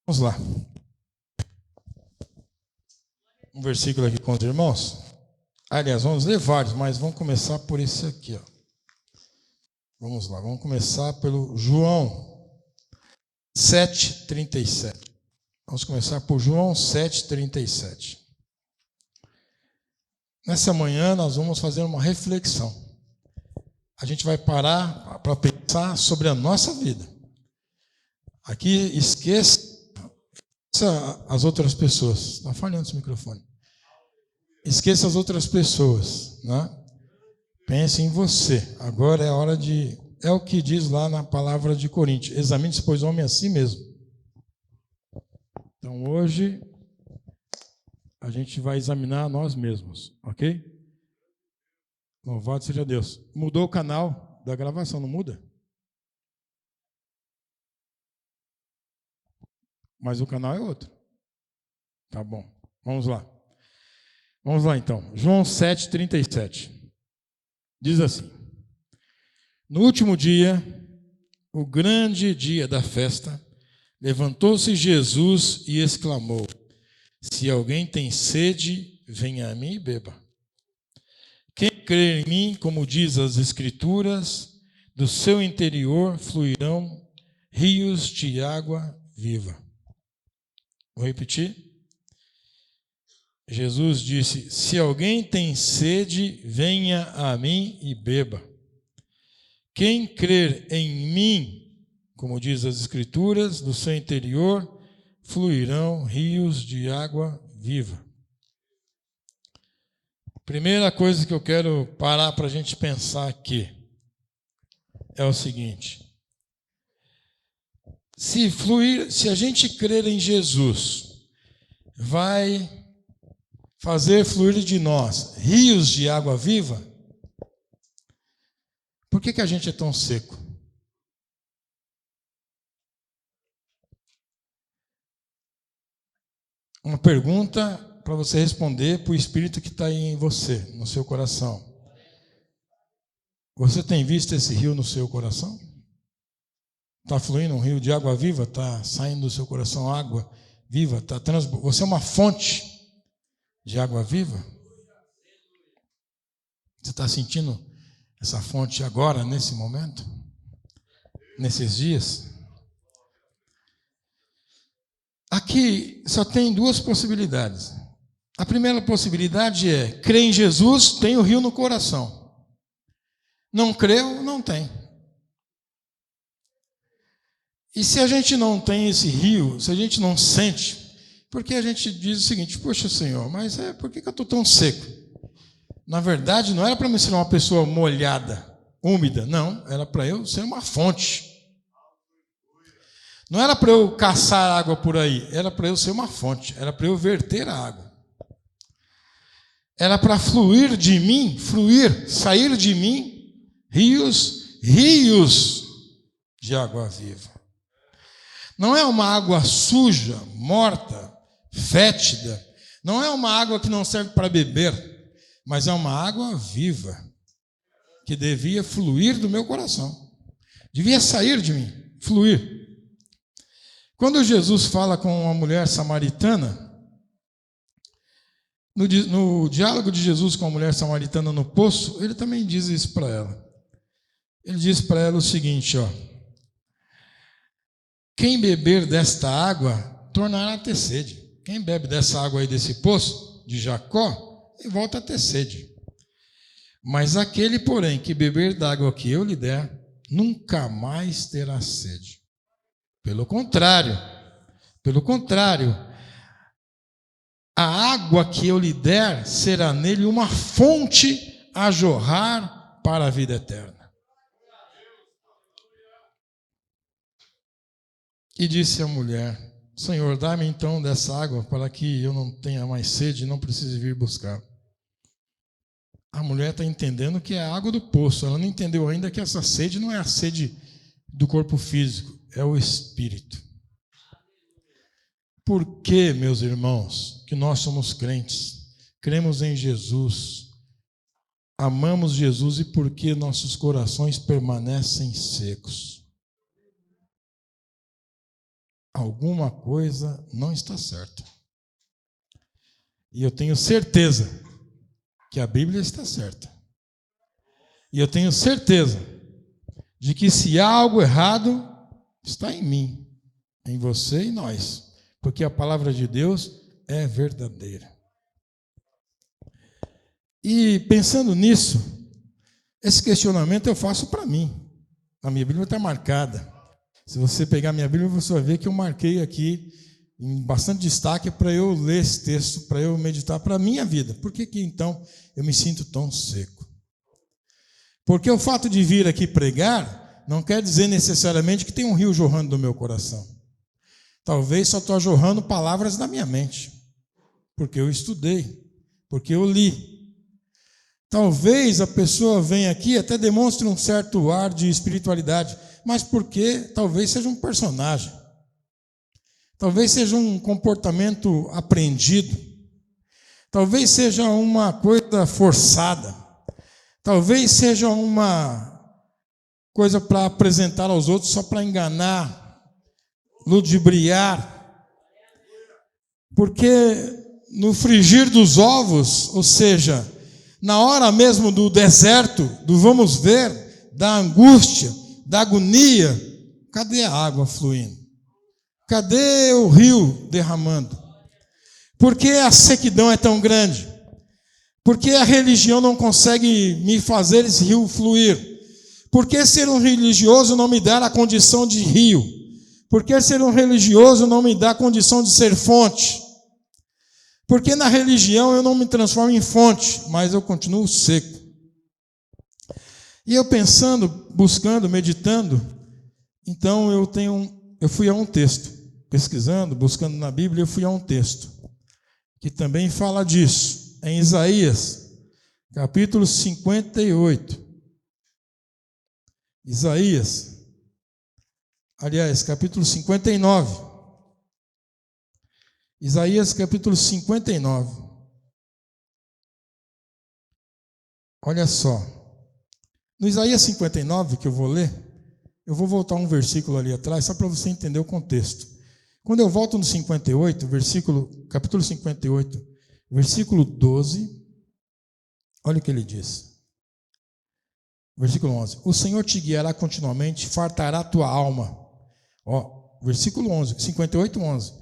Vamos lá. Um versículo aqui com os irmãos. Aliás, vamos ler vários, mas vamos começar por esse aqui. Vamos lá, vamos começar pelo João 7,37. Vamos começar por João 7,37. Nessa manhã nós vamos fazer uma reflexão. A gente vai parar para pensar sobre a nossa vida. Aqui, esqueça as outras pessoas. Está falhando esse microfone. Esqueça as outras pessoas, né? Pense em você. Agora é a hora de... É o que diz lá na palavra de Coríntios. Examine-se, pois, o homem a si mesmo. Então, hoje, a gente vai examinar nós mesmos, ok? Louvado seja Deus. Mudou o canal da gravação, não muda? Mas o canal é outro. Tá bom. Vamos lá. Vamos lá, então. João 7,37. Diz assim: No último dia, o grande dia da festa, levantou-se Jesus e exclamou: Se alguém tem sede, venha a mim e beba. Quem crer em mim, como diz as Escrituras, do seu interior fluirão rios de água viva. Vou repetir. Jesus disse: Se alguém tem sede, venha a mim e beba. Quem crer em mim, como diz as Escrituras, do seu interior fluirão rios de água viva. Primeira coisa que eu quero parar para a gente pensar aqui é o seguinte: se a gente crer em Jesus, vai fazer fluir de nós rios de água viva. Por que a gente é tão seco? Uma pergunta para você responder para o Espírito que está aí em você, no seu coração. Você tem visto esse rio no seu coração? Está fluindo um rio de água viva? Está saindo do seu coração água viva? Você é uma fonte de água viva? Você está sentindo essa fonte agora, nesse momento? Nesses dias? Aqui só tem duas possibilidades. A primeira possibilidade é: crer em Jesus, tem o rio no coração. Não creu, não tem. E se a gente não tem esse rio, se a gente não sente, porque a gente diz o seguinte: poxa, Senhor, mas por que eu estou tão seco? Na verdade, não era para me ser uma pessoa molhada, úmida, não, era para eu ser uma fonte. Não era para eu caçar água por aí, era para eu ser uma fonte, era para eu verter a água. Era para fluir de mim, sair de mim, rios de água viva. Não é uma água suja, morta, fétida, não é uma água que não serve para beber, mas é uma água viva, que devia fluir do meu coração, devia sair de mim, fluir. Quando Jesus fala com uma mulher samaritana, no diálogo de Jesus com a mulher samaritana no poço, ele também diz isso para ela. Ele diz para ela o seguinte, quem beber desta água, tornará a ter sede. Quem bebe dessa água aí desse poço, de Jacó, ele volta a ter sede. Mas aquele, porém, que beber da água que eu lhe der, nunca mais terá sede. Pelo contrário, a água que eu lhe der será nele uma fonte a jorrar para a vida eterna. E disse a mulher: Senhor, dá-me então dessa água para que eu não tenha mais sede e não precise vir buscar. A mulher está entendendo que é a água do poço. Ela não entendeu ainda que essa sede não é a sede do corpo físico, é o espírito. Por que, meus irmãos, que nós somos crentes, cremos em Jesus, amamos Jesus, e por que nossos corações permanecem secos? alguma coisa não está certa. E eu tenho certeza que a Bíblia está certa. E eu tenho certeza de que se há algo errado, está em mim, em você e nós. Porque a palavra de Deus é verdadeira. E pensando nisso, esse questionamento eu faço para mim. A minha Bíblia está marcada. Se você pegar a minha Bíblia, você vai ver que eu marquei aqui em bastante destaque para eu ler esse texto, para eu meditar para a minha vida. Por que então eu me sinto tão seco? Porque o fato de vir aqui pregar não quer dizer necessariamente que tem um rio jorrando do meu coração. Talvez só estou jorrando palavras da minha mente, porque eu estudei, porque eu li. Talvez a pessoa venha aqui e até demonstre um certo ar de espiritualidade, mas porque talvez seja um personagem. Talvez seja um comportamento aprendido. Talvez seja uma coisa forçada. Talvez seja uma coisa para apresentar aos outros só para enganar, ludibriar. Porque no frigir dos ovos, ou seja, na hora mesmo do deserto, do vamos ver, da angústia, da agonia, cadê a água fluindo? Cadê o rio derramando? Por que a sequidão é tão grande? Por que a religião não consegue me fazer esse rio fluir? Por que ser um religioso não me dá a condição de rio? Por que ser um religioso não me dá a condição de ser fonte? Porque na religião eu não me transformo em fonte, mas eu continuo seco. E eu pensando, buscando, meditando, então eu fui a um texto, pesquisando, buscando na Bíblia, eu fui a um texto, que também fala disso, em Isaías, capítulo 58. Capítulo 59. Isaías capítulo 59. Olha só. No Isaías 59, que eu vou ler, eu vou voltar um versículo ali atrás, só para você entender o contexto. Quando eu volto no 58, capítulo 58, versículo 12, olha o que ele diz. Versículo 11. O Senhor te guiará continuamente, fartará a tua alma. Versículo 11, 58, 11.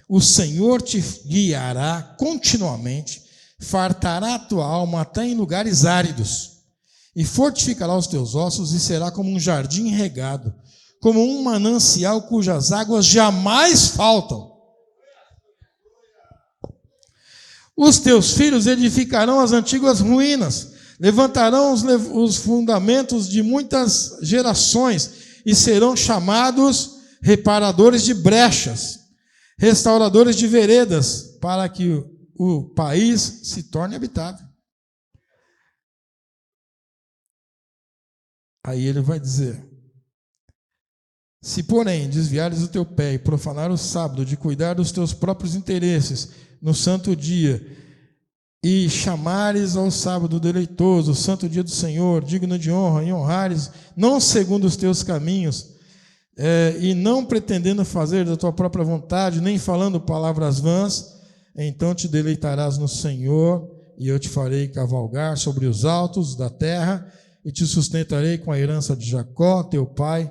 O Senhor te guiará continuamente, fartará a tua alma até em lugares áridos, e fortificará os teus ossos, e será como um jardim regado, como um manancial cujas águas jamais faltam. Os teus filhos edificarão as antigas ruínas, levantarão os fundamentos de muitas gerações, e serão chamados reparadores de brechas, restauradores de veredas, para que o país se torne habitável. Aí ele vai dizer: se, porém, desviares o teu pé e profanar o sábado, de cuidar dos teus próprios interesses no santo dia, e chamares ao sábado deleitoso, o santo dia do Senhor, digno de honra, e honrares, não segundo os teus caminhos, e não pretendendo fazer da tua própria vontade, nem falando palavras vãs, então te deleitarás no Senhor, e eu te farei cavalgar sobre os altos da terra, e te sustentarei com a herança de Jacó, teu pai,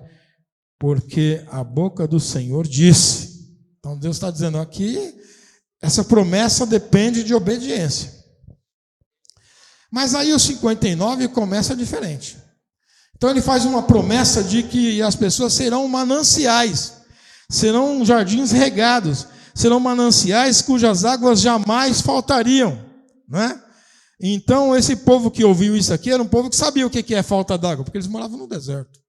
porque a boca do Senhor disse. Então Deus está dizendo aqui, essa promessa depende de obediência. Mas aí o 59 começa diferente. Então ele faz uma promessa de que as pessoas serão mananciais, serão jardins regados, serão mananciais cujas águas jamais faltariam, né? Então esse povo que ouviu isso aqui era um povo que sabia o que é falta d'água, porque eles moravam no deserto.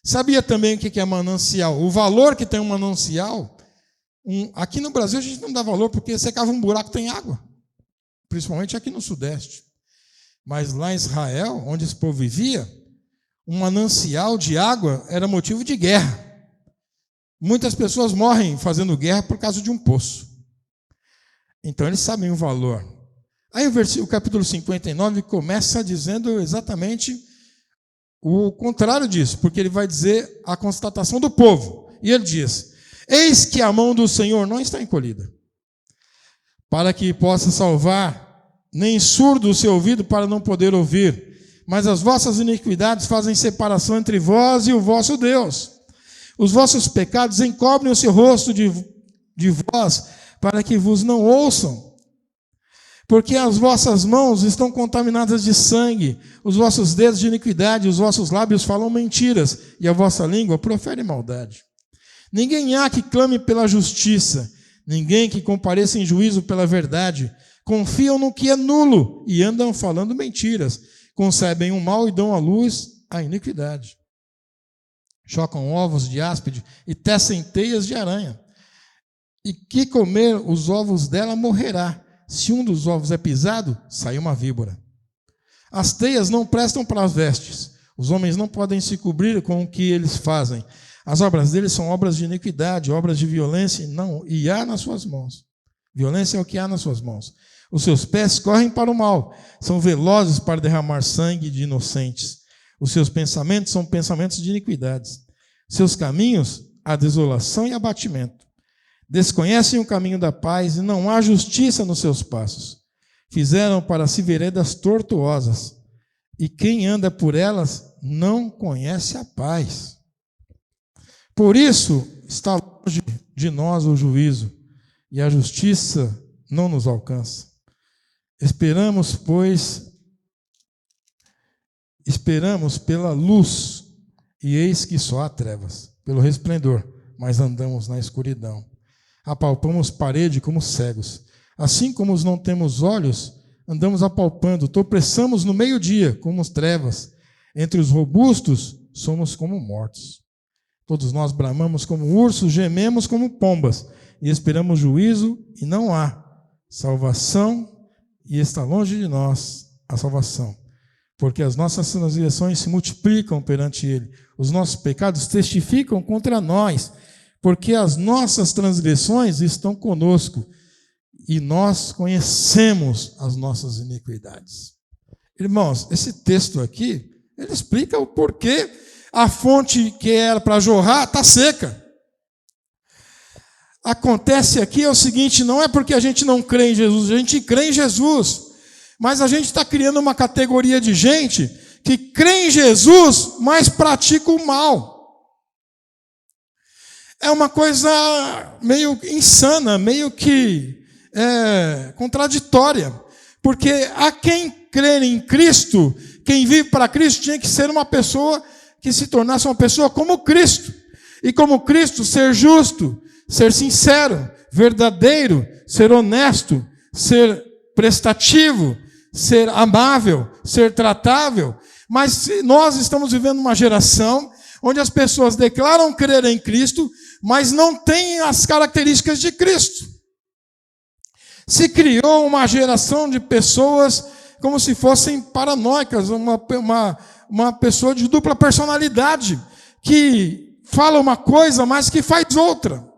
Sabia também o que é manancial, o valor que tem um manancial. Aqui no Brasil a gente não dá valor porque secava um buraco tem água, principalmente aqui no Sudeste. Mas lá em Israel, onde esse povo vivia, um manancial de água era motivo de guerra. Muitas pessoas morrem fazendo guerra por causa de um poço. Então eles sabem o valor. Aí o capítulo 59 começa dizendo exatamente o contrário disso, porque ele vai dizer a constatação do povo. E ele diz: Eis que a mão do Senhor não está encolhida, para que possa salvar, nem surdo o seu ouvido para não poder ouvir. Mas as vossas iniquidades fazem separação entre vós e o vosso Deus. Os vossos pecados encobrem o seu rosto de vós, para que vos não ouçam. Porque as vossas mãos estão contaminadas de sangue, os vossos dedos de iniquidade, os vossos lábios falam mentiras, e a vossa língua profere maldade. Ninguém há que clame pela justiça, ninguém que compareça em juízo pela verdade. Confiam no que é nulo e andam falando mentiras. Concebem o mal e dão à luz a iniquidade. Chocam ovos de áspide e tecem teias de aranha. E que comer os ovos dela morrerá. Se um dos ovos é pisado, sai uma víbora. As teias não prestam para as vestes. Os homens não podem se cobrir com o que eles fazem. As obras deles são obras de iniquidade, obras de violência, e há nas suas mãos. Violência é o que há nas suas mãos. Os seus pés correm para o mal, são velozes para derramar sangue de inocentes. Os seus pensamentos são pensamentos de iniquidades. Seus caminhos, a desolação e abatimento. Desconhecem o caminho da paz e não há justiça nos seus passos. Fizeram para si veredas tortuosas, e quem anda por elas não conhece a paz. Por isso está longe de nós o juízo, e a justiça não nos alcança. Esperamos pela luz, e eis que só há trevas, pelo resplendor, mas andamos na escuridão. Apalpamos parede como cegos. Assim como os não temos olhos, andamos apalpando, tropeçamos no meio-dia como trevas. Entre os robustos, somos como mortos. Todos nós bramamos como ursos, gememos como pombas, e esperamos juízo, e não há salvação, e está longe de nós a salvação. Porque as nossas transgressões se multiplicam perante Ele. Os nossos pecados testificam contra nós, porque as nossas transgressões estão conosco, e nós conhecemos as nossas iniquidades. Irmãos, esse texto aqui, ele explica o porquê a fonte que era para jorrar está seca. Acontece aqui é o seguinte, não é porque a gente não crê em Jesus, a gente crê em Jesus, mas a gente está criando uma categoria de gente que crê em Jesus, mas pratica o mal. É uma coisa meio insana, meio que contraditória, porque a quem crer em Cristo, quem vive para Cristo, tinha que ser uma pessoa que se tornasse uma pessoa como Cristo, e como Cristo ser justo, ser sincero, verdadeiro, ser honesto, ser prestativo, ser amável, ser tratável. Mas nós estamos vivendo uma geração onde as pessoas declaram crer em Cristo, mas não têm as características de Cristo. Se criou uma geração de pessoas como se fossem paranoicas, uma pessoa de dupla personalidade, que fala uma coisa, mas que faz outra.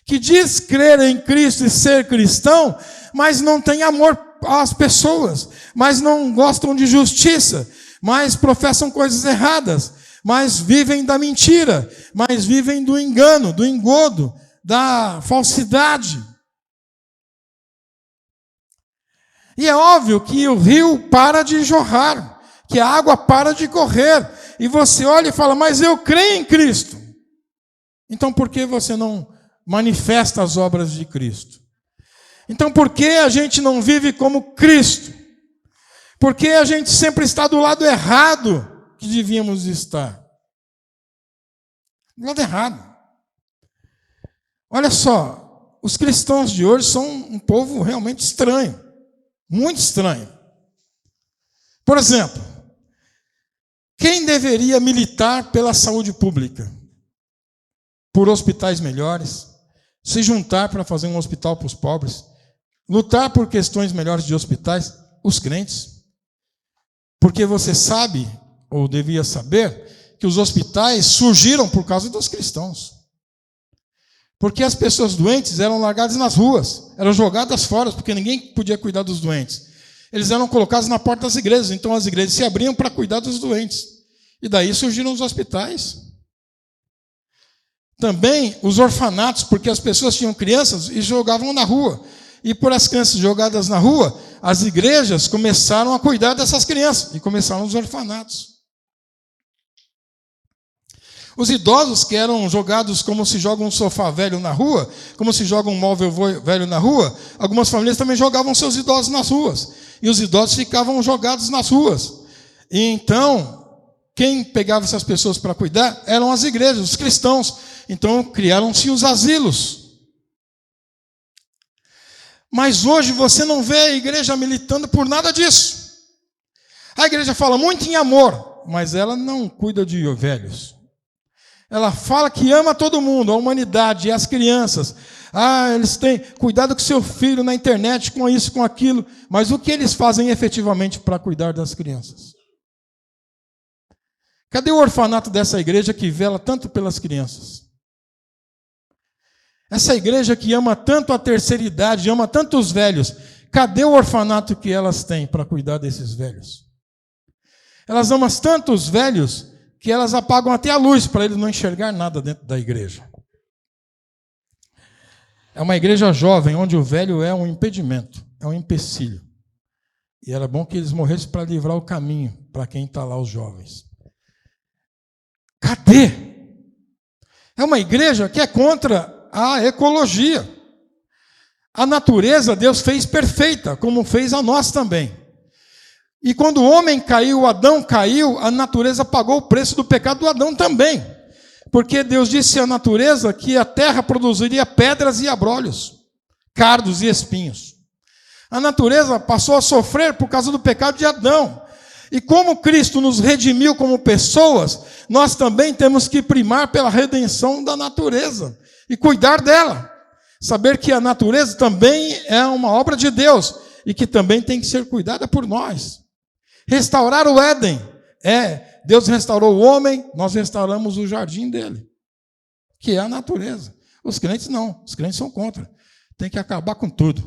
Que diz crer em Cristo e ser cristão, mas não tem amor às pessoas, mas não gostam de justiça, mas professam coisas erradas, mas vivem da mentira, mas vivem do engano, do engodo, da falsidade. E é óbvio que o rio para de jorrar, que a água para de correr, e você olha e fala, mas eu creio em Cristo. Então por que você não manifesta as obras de Cristo? Então por que a gente não vive como Cristo? Por que a gente sempre está do lado errado que devíamos estar? Do lado errado. Olha só, os cristãos de hoje são um povo realmente estranho, muito estranho. Por exemplo, quem deveria militar pela saúde pública? Por hospitais melhores, se juntar para fazer um hospital para os pobres, lutar por questões melhores de hospitais, os crentes. Porque você sabe, ou devia saber, que os hospitais surgiram por causa dos cristãos. Porque as pessoas doentes eram largadas nas ruas, eram jogadas fora, porque ninguém podia cuidar dos doentes. Eles eram colocados na porta das igrejas, então as igrejas se abriam para cuidar dos doentes. E daí surgiram os hospitais. Também os orfanatos, porque as pessoas tinham crianças e jogavam na rua. E por as crianças jogadas na rua, as igrejas começaram a cuidar dessas crianças. E começaram os orfanatos. Os idosos que eram jogados como se joga um sofá velho na rua, como se joga um móvel velho na rua, algumas famílias também jogavam seus idosos nas ruas. E os idosos ficavam jogados nas ruas. E então, quem pegava essas pessoas para cuidar eram as igrejas, os cristãos. Então, criaram-se os asilos. Mas hoje você não vê a igreja militando por nada disso. A igreja fala muito em amor, mas ela não cuida de velhos. Ela fala que ama todo mundo, a humanidade e as crianças. Eles têm cuidado com seu filho na internet, com isso, com aquilo. Mas o que eles fazem efetivamente para cuidar das crianças? Cadê o orfanato dessa igreja que vela tanto pelas crianças? Essa igreja que ama tanto a terceira idade, ama tanto os velhos. Cadê o orfanato que elas têm para cuidar desses velhos? Elas amam tanto os velhos que elas apagam até a luz para eles não enxergar nada dentro da igreja. É uma igreja jovem, onde o velho é um impedimento, é um empecilho. E era bom que eles morressem para livrar o caminho para quem está lá, os jovens. Cadê? É uma igreja que é contra a ecologia. A natureza Deus fez perfeita, como fez a nós também. E quando o homem caiu, Adão caiu, a natureza pagou o preço do pecado do Adão também. Porque Deus disse à natureza que a terra produziria pedras e abrolhos, cardos e espinhos. A natureza passou a sofrer por causa do pecado de Adão. E como Cristo nos redimiu como pessoas, nós também temos que primar pela redenção da natureza e cuidar dela. Saber que a natureza também é uma obra de Deus e que também tem que ser cuidada por nós. Restaurar o Éden. Deus restaurou o homem, nós restauramos o jardim dele, que é a natureza. Os crentes não, os crentes são contra. Tem que acabar com tudo.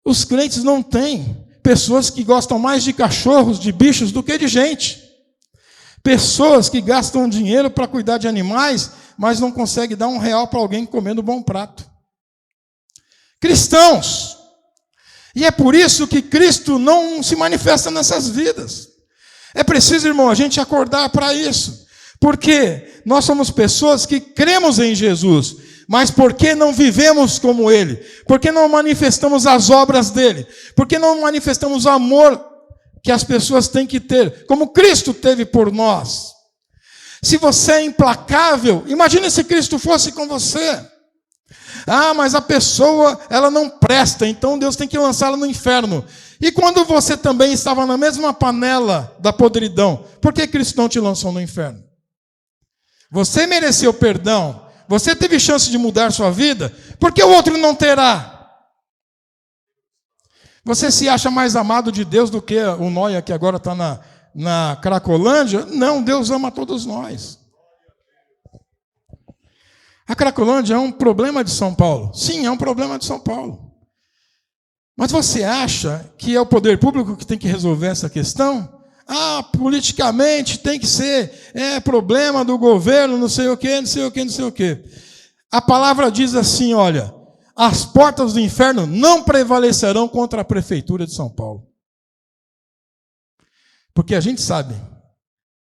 Os crentes não têm pessoas que gostam mais de cachorros, de bichos, do que de gente. Pessoas que gastam dinheiro para cuidar de animais, mas não conseguem dar R$1 para alguém comendo bom prato. Cristãos. E é por isso que Cristo não se manifesta nessas vidas. É preciso, irmão, a gente acordar para isso. Porque nós somos pessoas que cremos em Jesus, mas porque não vivemos como Ele? Porque não manifestamos as obras dEle? Porque não manifestamos o amor que as pessoas têm que ter, como Cristo teve por nós? Se você é implacável, imagine se Cristo fosse com você. Mas a pessoa, ela não presta, então Deus tem que lançá-la no inferno. E quando você também estava na mesma panela da podridão, por que Cristo não te lançou no inferno? Você mereceu perdão, você teve chance de mudar sua vida, por que o outro não terá? Você se acha mais amado de Deus do que o Noia que agora está na Cracolândia? Não, Deus ama todos nós. A Cracolândia é um problema de São Paulo. Sim, é um problema de São Paulo. Mas você acha que é o poder público que tem que resolver essa questão? Politicamente tem que ser, problema do governo, não sei o quê, não sei o quê, não sei o quê. A palavra diz assim, olha, as portas do inferno não prevalecerão contra a prefeitura de São Paulo. Porque a gente sabe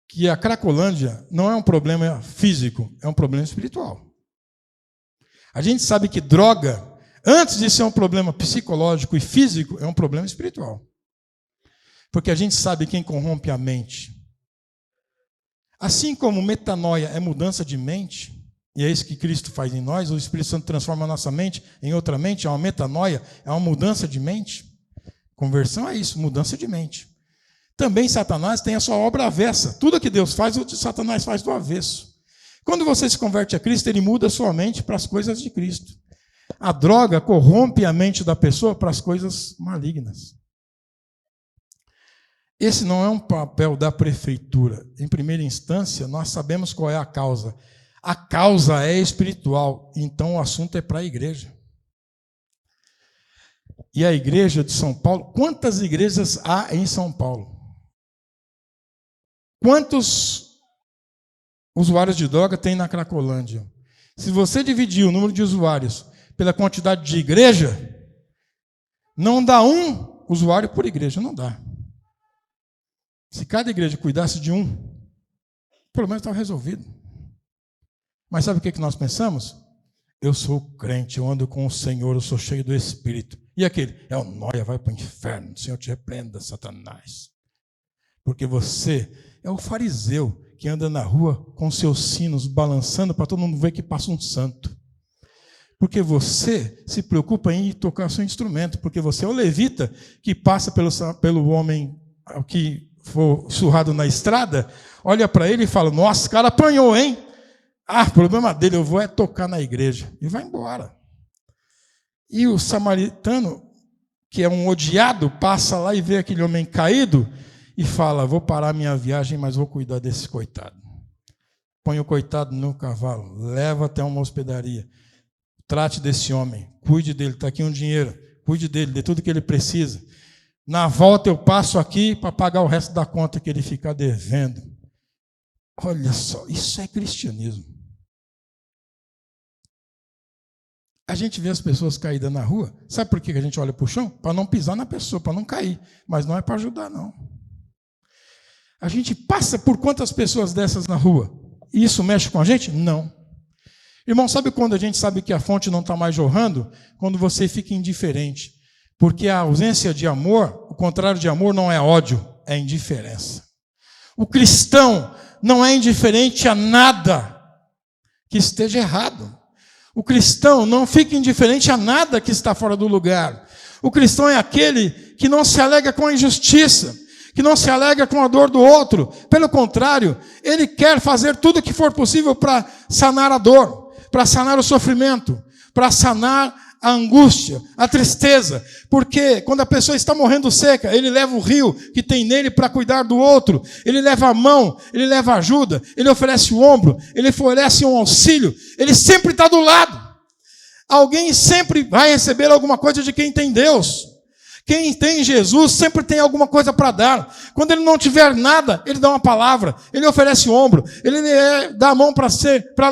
que a Cracolândia não é um problema físico, é um problema espiritual. A gente sabe que droga, antes de ser um problema psicológico e físico, é um problema espiritual. Porque a gente sabe quem corrompe a mente. Assim como metanoia é mudança de mente, e é isso que Cristo faz em nós, o Espírito Santo transforma a nossa mente em outra mente, é uma metanoia, é uma mudança de mente. Conversão é isso, mudança de mente. Também Satanás tem a sua obra avessa. Tudo que Deus faz, o Satanás faz do avesso. Quando você se converte a Cristo, ele muda a sua mente para as coisas de Cristo. A droga corrompe a mente da pessoa para as coisas malignas. Esse não é um papel da prefeitura. Em primeira instância, nós sabemos qual é a causa. A causa é espiritual, então o assunto é para a igreja. E a igreja de São Paulo, quantas igrejas há em São Paulo? Quantos usuários de droga tem na Cracolândia. Se você dividir o número de usuários pela quantidade de igreja, não dá um usuário por igreja, não dá. Se cada igreja cuidasse de um, pelo menos estava resolvido. Mas sabe o que nós pensamos? Eu sou crente, eu ando com o Senhor, eu sou cheio do Espírito. E aquele, é o nóia, vai para o inferno, o Senhor te repreenda, Satanás. Porque você é o fariseu que anda na rua com seus sinos balançando para todo mundo ver que passa um santo. Porque você se preocupa em tocar seu instrumento, porque você é o levita que passa pelo homem que for surrado na estrada, olha para ele e fala, nossa, o cara apanhou, hein? Ah, o problema dele, eu vou tocar na igreja. E vai embora. E o samaritano, que é um odiado, passa lá e vê aquele homem caído e fala, vou parar minha viagem, mas vou cuidar desse coitado. Põe o coitado no cavalo, leva até uma hospedaria. Trate desse homem, cuide dele, está aqui um dinheiro, cuide dele, dê tudo que ele precisa. Na volta eu passo aqui para pagar o resto da conta que ele ficar devendo. Olha só, isso é cristianismo. A gente vê as pessoas caídas na rua, sabe por que a gente olha para o chão? Para não pisar na pessoa, para não cair, mas não é para ajudar, não. A gente passa por quantas pessoas dessas na rua? E isso mexe com a gente? Não. Irmão, sabe quando a gente sabe que a fonte não está mais jorrando? Quando você fica indiferente. Porque a ausência de amor, o contrário de amor não é ódio, é indiferença. O cristão não é indiferente a nada que esteja errado. O cristão não fica indiferente a nada que está fora do lugar. O cristão é aquele que não se alega com a injustiça, que não se alega com a dor do outro. Pelo contrário, ele quer fazer tudo o que for possível para sanar a dor, para sanar o sofrimento, para sanar a angústia, a tristeza, porque quando a pessoa está morrendo seca, ele leva o rio que tem nele para cuidar do outro, ele leva a mão, ele leva ajuda, ele oferece o ombro, ele oferece um auxílio, ele sempre está do lado. Alguém sempre vai receber alguma coisa de quem tem Deus. Quem tem Jesus sempre tem alguma coisa para dar. Quando ele não tiver nada, ele dá uma palavra, ele oferece o ombro, ele dá a mão para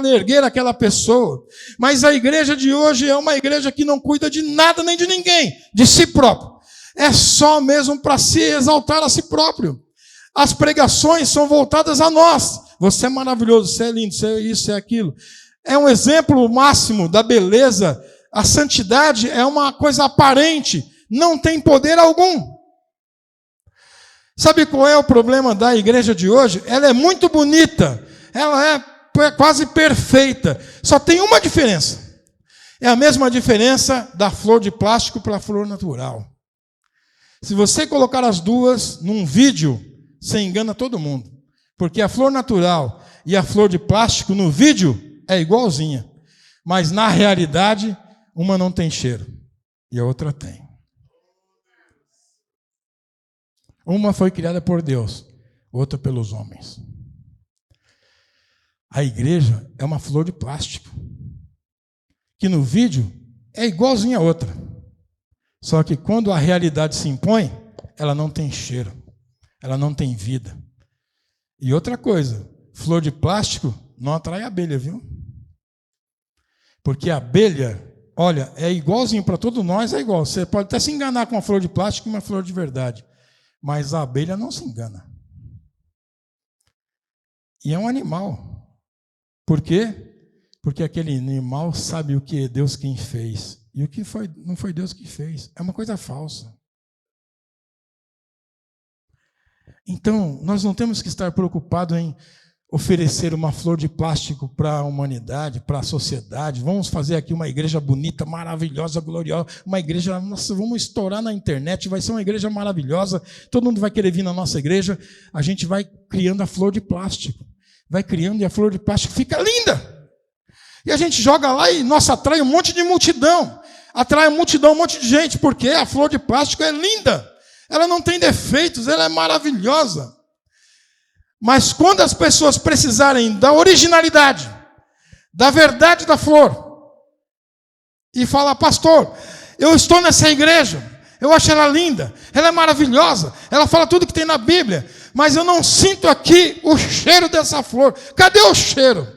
erguer aquela pessoa. Mas a igreja de hoje é uma igreja que não cuida de nada nem de ninguém, de si próprio. É só mesmo para se exaltar a si próprio. As pregações são voltadas a nós. Você é maravilhoso, você é lindo, você é isso, você é aquilo. É um exemplo máximo da beleza. A santidade é uma coisa aparente, não tem poder algum. Sabe qual é o problema da igreja de hoje? Ela é muito bonita, ela é quase perfeita. Só tem uma diferença. É a mesma diferença da flor de plástico para a flor natural. Se você colocar as duas num vídeo, você engana todo mundo. Porque a flor natural e a flor de plástico no vídeo é igualzinha. Mas na realidade, uma não tem cheiro e a outra tem. Uma foi criada por Deus, outra pelos homens. A igreja é uma flor de plástico, que no vídeo é igualzinha a outra. Só que quando a realidade se impõe, ela não tem cheiro, ela não tem vida. E outra coisa, flor de plástico não atrai abelha, viu? Porque a abelha, olha, é igualzinho para todos nós, é igual. Você pode até se enganar com uma flor de plástico e uma flor de verdade. Mas a abelha não se engana. E é um animal. Por quê? Porque aquele animal sabe o que é Deus quem fez. E o que não foi Deus que fez. É uma coisa falsa. Então, nós não temos que estar preocupados em oferecer uma flor de plástico para a humanidade, para a sociedade. Vamos fazer aqui uma igreja bonita, maravilhosa, gloriosa. Uma igreja, nossa, vamos estourar na internet, vai ser uma igreja maravilhosa. Todo mundo vai querer vir na nossa igreja. A gente vai criando a flor de plástico. Vai criando e a flor de plástico fica linda. E a gente joga lá e, nossa, atrai um monte de multidão. Atrai uma multidão, um monte de gente, porque a flor de plástico é linda. Ela não tem defeitos, ela é maravilhosa. Mas quando as pessoas precisarem da originalidade, da verdade da flor, e falar, pastor, eu estou nessa igreja, eu acho ela linda, ela é maravilhosa, ela fala tudo que tem na Bíblia, mas eu não sinto aqui o cheiro dessa flor. Cadê o cheiro?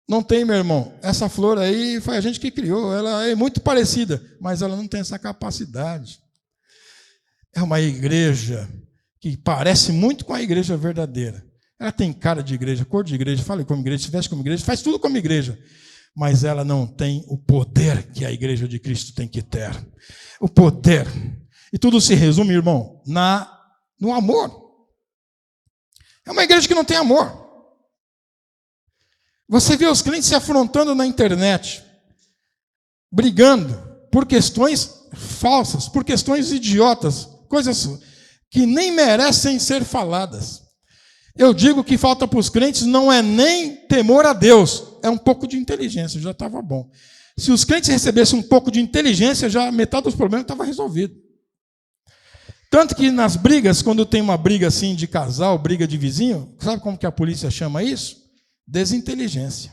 Não tem, meu irmão. Essa flor aí foi a gente que criou. Ela é muito parecida, mas ela não tem essa capacidade. É uma igreja que parece muito com a igreja verdadeira. Ela tem cara de igreja, cor de igreja, fala como igreja, se veste como igreja, faz tudo como igreja. Mas ela não tem o poder que a igreja de Cristo tem que ter. O poder. E tudo se resume, irmão, no amor. É uma igreja que não tem amor. Você vê os crentes se afrontando na internet, brigando por questões falsas, por questões idiotas, coisas que nem merecem ser faladas. Eu digo que falta para os crentes não é nem temor a Deus, é um pouco de inteligência, já estava bom. Se os crentes recebessem um pouco de inteligência, já metade dos problemas estava resolvido. Tanto que nas brigas, quando tem uma briga assim de casal, briga de vizinho, sabe como que a polícia chama isso? Desinteligência.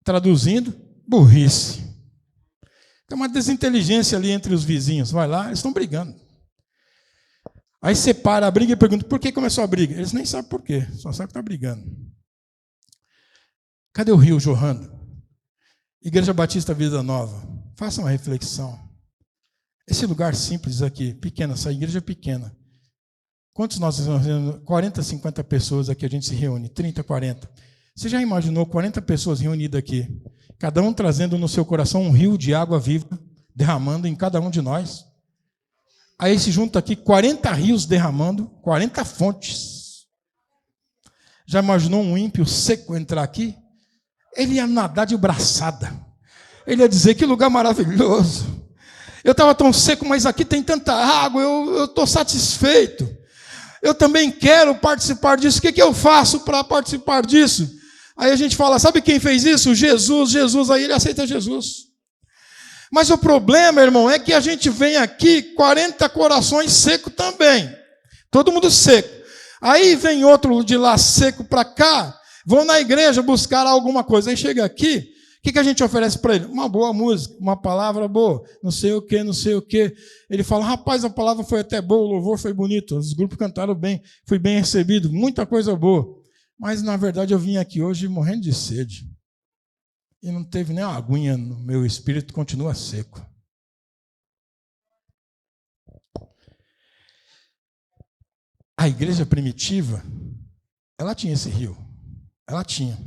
Traduzindo, burrice. Tem uma desinteligência ali entre os vizinhos. Vai lá, eles estão brigando. Aí separa a briga e pergunta, por que começou a briga? Eles nem sabem por quê, só sabem que está brigando. Cadê o rio jorrando? Igreja Batista Vida Nova. Faça uma reflexão. Esse lugar simples aqui, pequeno, essa igreja pequena. Quantos nós estamos vendo? 40, 50 pessoas aqui, a gente se reúne, 30, 40. Você já imaginou 40 pessoas reunidas aqui? Cada um trazendo no seu coração um rio de água viva, derramando em cada um de nós. Aí se junta aqui 40 rios derramando, 40 fontes. Já imaginou um ímpio seco entrar aqui? Ele ia nadar de braçada. Ele ia dizer, que lugar maravilhoso. Eu estava tão seco, mas aqui tem tanta água, eu estou satisfeito. Eu também quero participar disso. O que eu faço para participar disso? Aí a gente fala, sabe quem fez isso? Jesus, aí ele aceita Jesus. Mas o problema, irmão, é que a gente vem aqui, 40 corações secos também. Todo mundo seco. Aí vem outro de lá seco para cá, vão na igreja buscar alguma coisa. Aí chega aqui, o que a gente oferece para ele? Uma boa música, uma palavra boa, não sei o que, não sei o que. Ele fala, rapaz, a palavra foi até boa, o louvor foi bonito, os grupos cantaram bem, fui bem recebido, muita coisa boa. Mas, na verdade, eu vim aqui hoje morrendo de sede. E não teve nem uma aguinha no meu espírito, continua seco. A igreja primitiva, ela tinha esse rio. Ela tinha.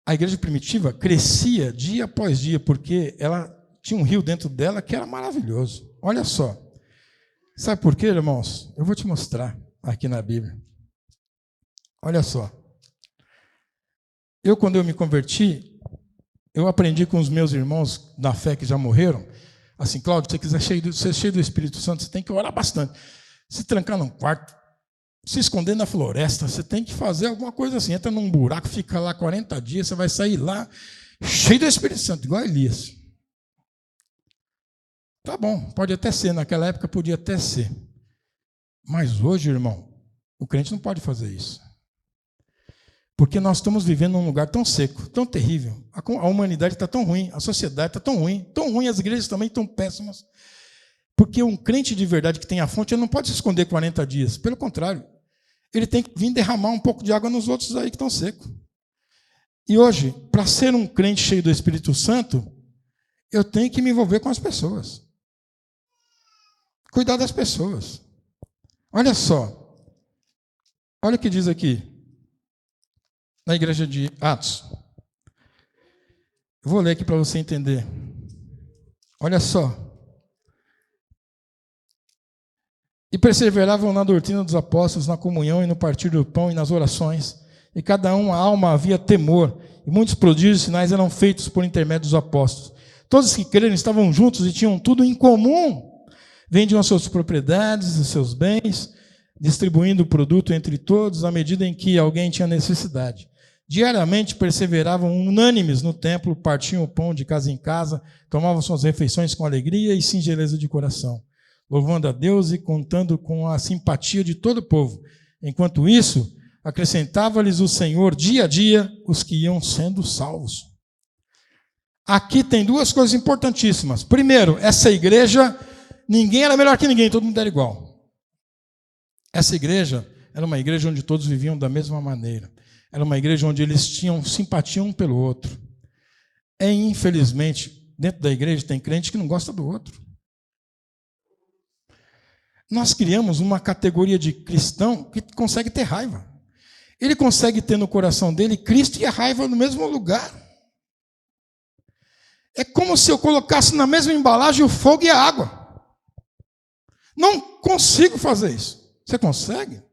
A igreja primitiva crescia dia após dia, porque ela tinha um rio dentro dela que era maravilhoso. Olha só. Sabe por quê, irmãos? Eu vou te mostrar aqui na Bíblia. Olha só. Quando eu me converti, eu aprendi com os meus irmãos da fé que já morreram, assim, Cláudio, se você quiser ser cheio do Espírito Santo, você tem que orar bastante. Se trancar num quarto, se esconder na floresta, você tem que fazer alguma coisa assim. Entra num buraco, fica lá 40 dias, você vai sair lá cheio do Espírito Santo, igual Elias. Tá bom, pode até ser, naquela época podia até ser. Mas hoje, irmão, o crente não pode fazer isso. Porque nós estamos vivendo num lugar tão seco, tão terrível. A humanidade está tão ruim, a sociedade está tão ruim, as igrejas também estão péssimas. Porque um crente de verdade que tem a fonte, ele não pode se esconder 40 dias. Pelo contrário, ele tem que vir derramar um pouco de água nos outros aí que estão secos. E hoje, para ser um crente cheio do Espírito Santo, eu tenho que me envolver com as pessoas. Cuidar das pessoas. Olha só. Olha o que diz aqui. Na igreja de Atos. Eu vou ler aqui para você entender. Olha só. E perseveravam na doutrina dos apóstolos, na comunhão e no partir do pão e nas orações. E cada um, a alma havia temor. E muitos prodígios e sinais eram feitos por intermédio dos apóstolos. Todos os que creram estavam juntos e tinham tudo em comum. Vendiam as suas propriedades, os seus bens, distribuindo o produto entre todos, à medida em que alguém tinha necessidade. Diariamente perseveravam unânimes no templo, partiam o pão de casa em casa, tomavam suas refeições com alegria e singeleza de coração, louvando a Deus e contando com a simpatia de todo o povo. Enquanto isso, acrescentava-lhes o Senhor dia a dia os que iam sendo salvos. Aqui tem duas coisas importantíssimas. Primeiro, essa igreja, ninguém era melhor que ninguém, todo mundo era igual. Essa igreja era uma igreja onde todos viviam da mesma maneira. Era uma igreja onde eles tinham simpatia um pelo outro. Infelizmente, dentro da igreja tem crente que não gosta do outro. Nós criamos uma categoria de cristão que consegue ter raiva. Ele consegue ter no coração dele Cristo e a raiva no mesmo lugar. É como se eu colocasse na mesma embalagem o fogo e a água. Não consigo fazer isso. Você consegue?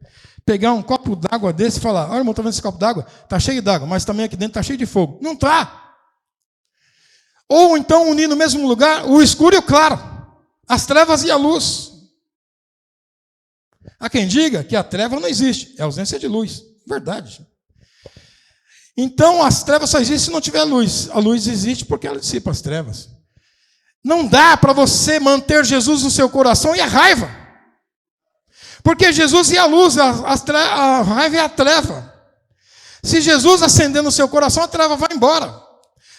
Pegar um copo d'água desse e falar: olha, irmão, está vendo esse copo d'água? Está cheio d'água, mas também aqui dentro está cheio de fogo. Não está. Ou então unir no mesmo lugar o escuro e o claro, as trevas e a luz. Há quem diga que a treva não existe, é ausência de luz. Verdade. Então as trevas só existem se não tiver luz. A luz existe porque ela dissipa as trevas. Não dá para você manter Jesus no seu coração e a raiva. Porque Jesus é a luz, a raiva é a treva. Se Jesus acender no seu coração, a treva vai embora.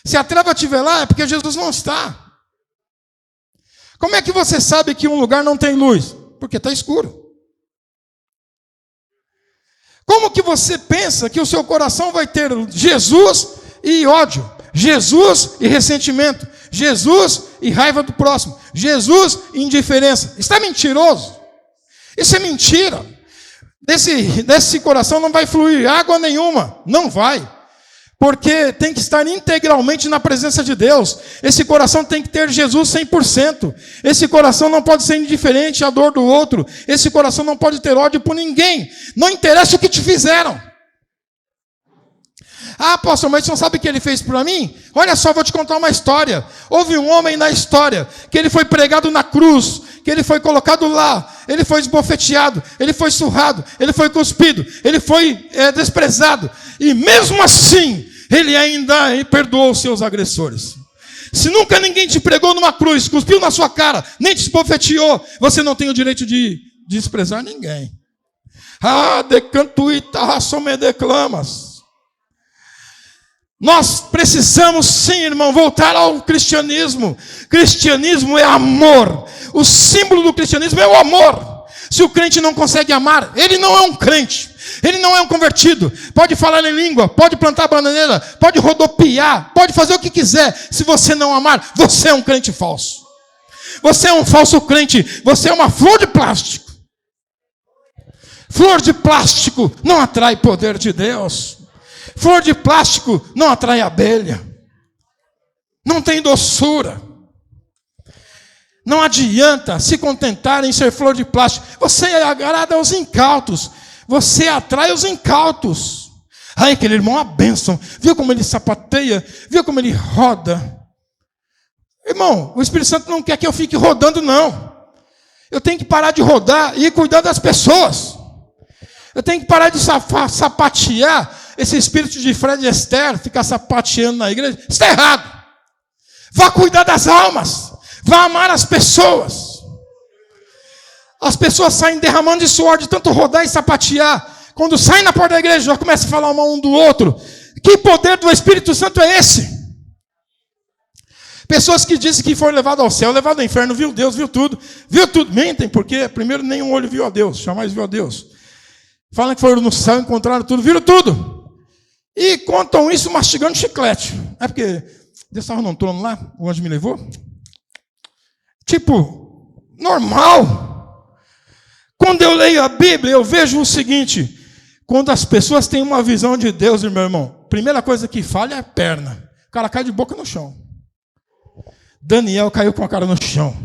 Se a treva estiver lá, é porque Jesus não está. Como é que você sabe que um lugar não tem luz? Porque está escuro. Como que você pensa que o seu coração vai ter Jesus e ódio? Jesus e ressentimento? Jesus e raiva do próximo? Jesus e indiferença? Está mentiroso? Isso é mentira. Desse coração não vai fluir água nenhuma. Não vai. Porque tem que estar integralmente na presença de Deus. Esse coração tem que ter Jesus 100%. Esse coração não pode ser indiferente à dor do outro. Esse coração não pode ter ódio por ninguém. Não interessa o que te fizeram. Ah, apóstolo, mas você não sabe o que ele fez para mim? Olha só, vou te contar uma história. Houve um homem na história que ele foi pregado na cruz, que ele foi colocado lá, ele foi esbofeteado, ele foi surrado, ele foi cuspido, ele foi desprezado. E mesmo assim, ele ainda perdoou os seus agressores. Se nunca ninguém te pregou numa cruz, cuspiu na sua cara, nem te esbofeteou, você não tem o direito de desprezar ninguém. Ah, decantuita raçome declamas. Nós precisamos sim, irmão, voltar ao cristianismo. Cristianismo é amor. O símbolo do cristianismo é o amor. Se o crente não consegue amar, ele não é um crente. Ele não é um convertido. Pode falar em língua, pode plantar bananeira, pode rodopiar, pode fazer o que quiser. Se você não amar, você é um crente falso. Você é um falso crente. Você é uma flor de plástico. Flor de plástico não atrai poder de Deus. Flor de plástico não atrai abelha. Não tem doçura. Não adianta se contentar em ser flor de plástico. Você agrada aos incautos. Você atrai os incautos. Ai, aquele irmão é uma bênção. Viu como ele sapateia? Viu como ele roda? Irmão, o Espírito Santo não quer que eu fique rodando, não. Eu tenho que parar de rodar e ir cuidar das pessoas. Eu tenho que parar de sapatear. Esse espírito de Fred Astaire, ficar sapateando na igreja, está errado. Vá cuidar das almas. Vá amar as pessoas. As pessoas saem derramando de suor de tanto rodar e sapatear. Quando saem na porta da igreja, já começam a falar um do outro. Que poder do Espírito Santo é esse? Pessoas que dizem que foram levadas ao céu, levadas ao inferno, viu Deus, viu tudo. Viu tudo. Mentem, porque primeiro nenhum olho viu a Deus, jamais viu a Deus. Falam que foram no céu, encontraram tudo, viram tudo. E contam isso mastigando chiclete. É porque Deus estava num trono lá, o anjo me levou. Tipo, normal. Quando eu leio a Bíblia, eu vejo o seguinte: quando as pessoas têm uma visão de Deus, meu irmão, primeira coisa que falha é a perna. O cara cai de boca no chão. Daniel caiu com a cara no chão.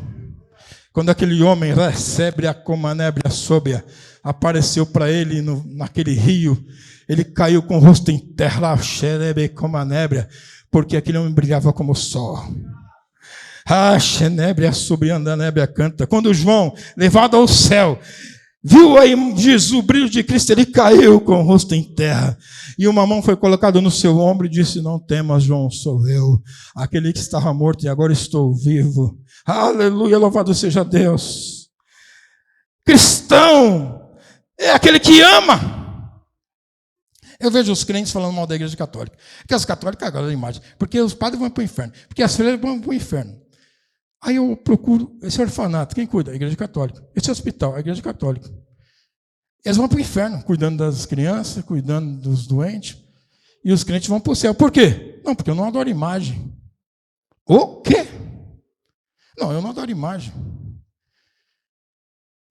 Quando aquele homem recebe a comanébria sóbia, apareceu para ele naquele rio, ele caiu com o rosto em terra, como a nébria, porque aquele homem brilhava como o sol. Ah, xenébria, sobriando a nébria canta. Quando João, levado ao céu, viu aí Jesus, o brilho de Cristo, ele caiu com o rosto em terra. E uma mão foi colocada no seu ombro e disse: não temas, João, sou eu, aquele que estava morto e agora estou vivo. Aleluia, louvado seja Deus. Cristão é aquele que ama. Eu vejo os crentes falando mal da igreja católica. Porque as católicas agora a imagem. Porque os padres vão para o inferno. Porque as freiras vão para o inferno. Aí eu procuro esse orfanato. Quem cuida? A igreja católica. Esse hospital? A igreja católica. Eles vão para o inferno, cuidando das crianças, cuidando dos doentes. E os crentes vão para o céu. Por quê? Não, porque eu não adoro imagem. O quê? Não, eu não adoro imagem.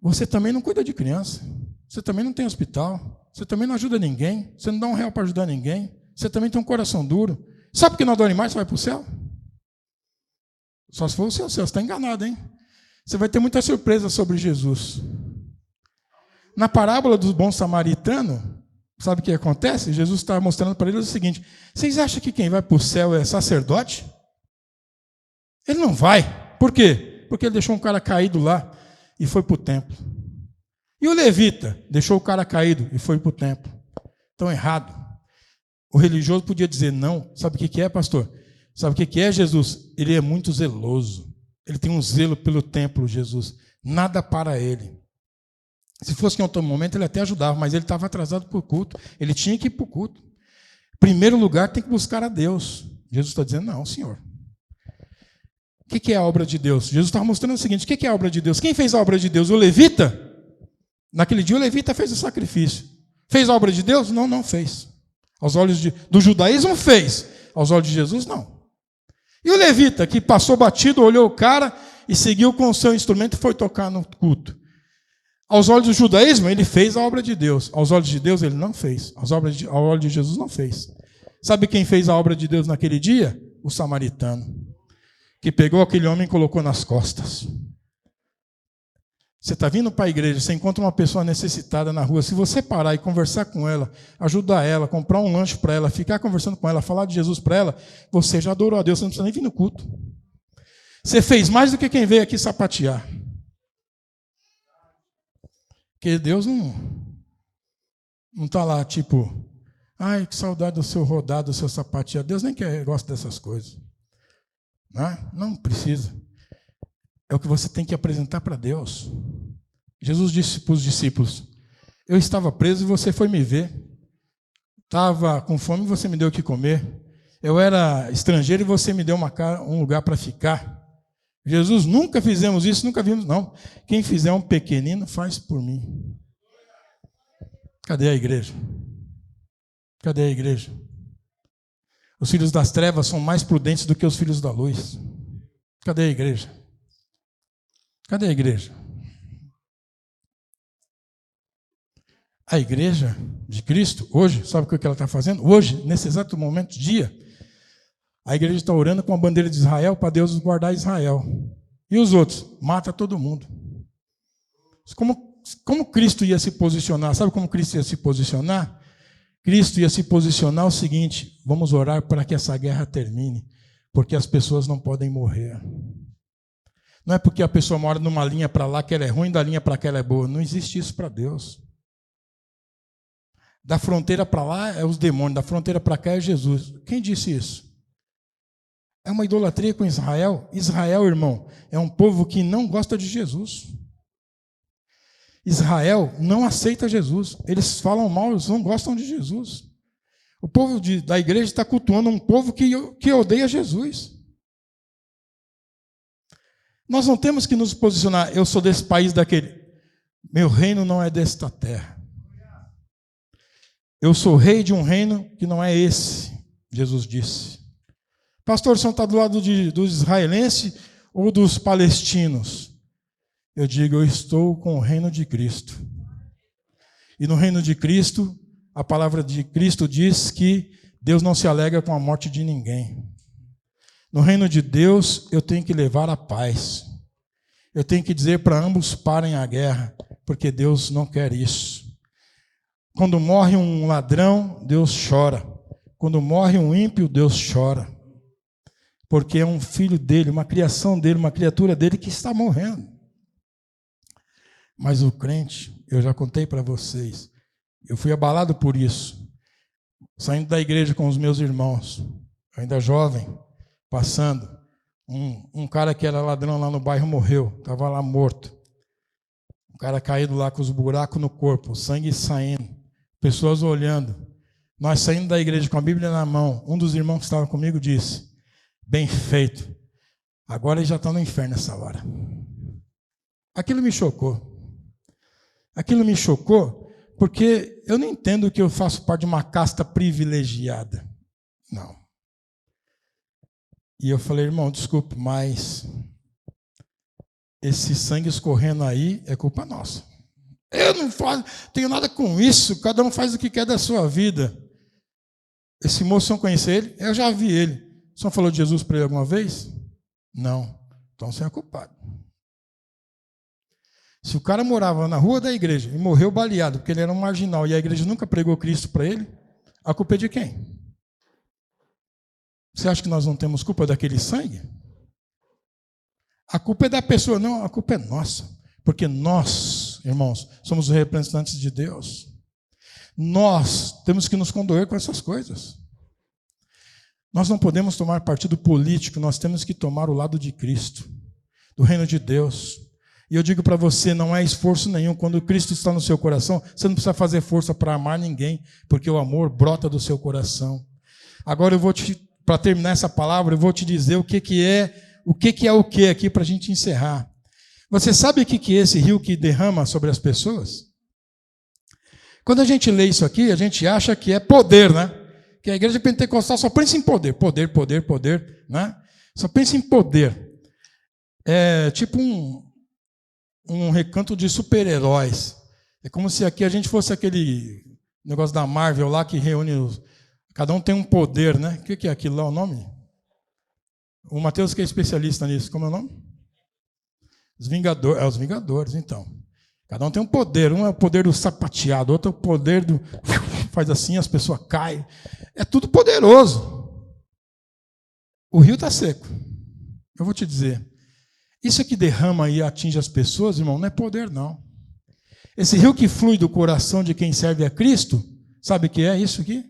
Você também não cuida de criança. Você também não tem hospital. Você também não ajuda ninguém. Você não dá R$1 para ajudar ninguém. Você também tem um coração duro. Sabe por que não adora imagem? Você vai para o céu? Só se for o céu, você está enganado, hein? Você vai ter muita surpresa sobre Jesus. Na parábola do bom samaritano, sabe o que acontece? Jesus está mostrando para eles o seguinte: vocês acham que quem vai para o céu é sacerdote? Ele não vai. Por quê? Porque ele deixou um cara caído lá e foi para o templo. E o levita deixou o cara caído e foi para o templo. Estão errado. O religioso podia dizer não. Sabe o que é, pastor? Sabe o que é, Jesus? Ele é muito zeloso. Ele tem um zelo pelo templo, Jesus. Nada para ele. Se fosse em outro momento, ele até ajudava, mas ele estava atrasado para o culto. Ele tinha que ir para o culto. Em primeiro lugar, tem que buscar a Deus. Jesus está dizendo, não, senhor. O que é a obra de Deus? Jesus estava mostrando o seguinte: o que é a obra de Deus? Quem fez a obra de Deus? O levita? Naquele dia, o levita fez o sacrifício. Fez a obra de Deus? Não, não fez. Aos olhos do judaísmo, fez. Aos olhos de Jesus, não. E o levita, que passou batido, olhou o cara e seguiu com o seu instrumento e foi tocar no culto. Aos olhos do judaísmo, ele fez a obra de Deus. Aos olhos de Deus, ele não fez. Aos olhos de Jesus, não fez. Sabe quem fez a obra de Deus naquele dia? O samaritano, que pegou aquele homem e colocou nas costas. Você está vindo para a igreja, você encontra uma pessoa necessitada na rua. Se você parar e conversar com ela, ajudar ela, comprar um lanche para ela, ficar conversando com ela, falar de Jesus para ela, você já adorou a Deus, você não precisa nem vir no culto. Você fez mais do que quem veio aqui sapatear. Porque Deus não está lá tipo, ai, que saudade do seu rodado, do seu sapatear. Deus nem gosta dessas coisas. Não precisa. É o que você tem que apresentar para Deus. Jesus disse para os discípulos: eu estava preso e você foi me ver. Estava com fome e você me deu o que comer. Eu era estrangeiro e você me deu um lugar para ficar. Jesus, nunca fizemos isso, nunca vimos, não. Quem fizer um pequenino, faz por mim. Cadê a igreja? Cadê a igreja? Os filhos das trevas são mais prudentes do que os filhos da luz. Cadê a igreja? Cadê a igreja? A igreja de Cristo, hoje, sabe o que ela está fazendo? Hoje, nesse exato momento, dia, a igreja está orando com a bandeira de Israel para Deus guardar Israel. E os outros? Mata todo mundo. Como Cristo ia se posicionar? Sabe como Cristo ia se posicionar? Cristo ia se posicionar o seguinte: vamos orar para que essa guerra termine, porque as pessoas não podem morrer. Não é porque a pessoa mora numa linha para lá que ela é ruim, da linha para cá ela é boa. Não existe isso para Deus. Da fronteira para lá é os demônios, da fronteira para cá é Jesus. Quem disse isso? É uma idolatria com Israel. Israel, irmão, é um povo que não gosta de Jesus. Israel não aceita Jesus. Eles falam mal, eles não gostam de Jesus. O povo da igreja está cultuando um povo que odeia Jesus. Nós não temos que nos posicionar, eu sou desse país, daquele. Meu reino não é desta terra. Eu sou rei de um reino que não é esse, Jesus disse. Pastor, o senhor está do lado dos israelenses ou dos palestinos? Eu digo, eu estou com o reino de Cristo. E no reino de Cristo, a palavra de Cristo diz que Deus não se alegra com a morte de ninguém. No reino de Deus, eu tenho que levar a paz. Eu tenho que dizer para ambos parem a guerra, porque Deus não quer isso. Quando morre um ladrão, Deus chora. Quando morre um ímpio, Deus chora. Porque é um filho dele, uma criação dele, uma criatura dele que está morrendo. Mas o crente, eu já contei para vocês, eu fui abalado por isso. Saindo da igreja com os meus irmãos, ainda jovem, passando, um cara que era ladrão lá no bairro morreu, estava lá morto. Um cara caído lá com os buracos no corpo, o sangue saindo, pessoas olhando. Nós saindo da igreja com a Bíblia na mão, um dos irmãos que estava comigo disse, bem feito, agora ele já está no inferno nessa hora. Aquilo me chocou. Aquilo me chocou Porque eu não entendo que eu faço parte de uma casta privilegiada. Não. E eu falei, irmão, desculpe, mas esse sangue escorrendo aí é culpa nossa. Eu não tenho nada com isso, cada um faz o que quer da sua vida. Esse moço, não conhecia ele? Eu já vi ele. O senhor falou de Jesus para ele alguma vez? Não. Então você é culpado. Se o cara morava na rua da igreja e morreu baleado porque ele era um marginal e a igreja nunca pregou Cristo para ele, a culpa é de quem? Você acha que nós não temos culpa daquele sangue? A culpa é da pessoa, não, a culpa é nossa. Porque nós, irmãos, somos os representantes de Deus. Nós temos que nos condoer com essas coisas. Nós não podemos tomar partido político, nós temos que tomar o lado de Cristo, do reino de Deus. E eu digo para você, não é esforço nenhum. Quando Cristo está no seu coração, você não precisa fazer força para amar ninguém, porque o amor brota do seu coração. Agora para terminar essa palavra, eu vou te dizer o que é o que aqui para a gente encerrar. Você sabe o que é esse rio que derrama sobre as pessoas? Quando a gente lê isso aqui, a gente acha que é poder, né? Que a igreja pentecostal só pensa em poder, poder, poder, poder, né? Só pensa em poder. É tipo um recanto de super-heróis. É como se aqui a gente fosse aquele negócio da Marvel lá que reúne cada um tem um poder, né? O que é aquilo lá, o nome? O Mateus que é especialista nisso, como é o nome? Os Vingadores, então. Cada um tem um poder. Um é o poder do sapateado, outro é o poder do... Faz assim, as pessoas caem. É tudo poderoso. O rio está seco. Eu vou te dizer. Isso que derrama e atinge as pessoas, irmão, não é poder, não. Esse rio que flui do coração de quem serve a Cristo, sabe o que é isso aqui?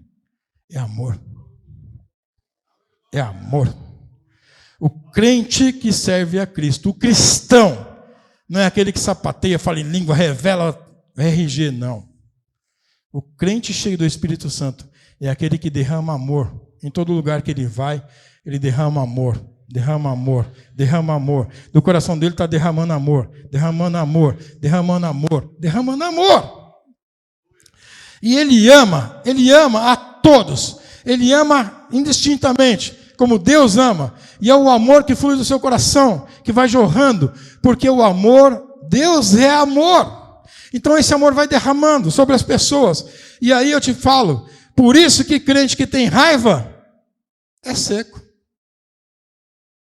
É amor. É amor. O crente que serve a Cristo, o cristão, não é aquele que sapateia, fala em língua, revela RG, não. O crente cheio do Espírito Santo é aquele que derrama amor. Em todo lugar que ele vai, ele derrama amor, derrama amor, derrama amor. Do coração dele está derramando amor, derramando amor, derramando amor, derramando amor. E ele ama a todos. Ele ama indistintamente, como Deus ama. E é o amor que flui do seu coração, que vai jorrando, porque o amor, Deus é amor. Então esse amor vai derramando sobre as pessoas. E aí eu te falo, por isso que crente que tem raiva é seco,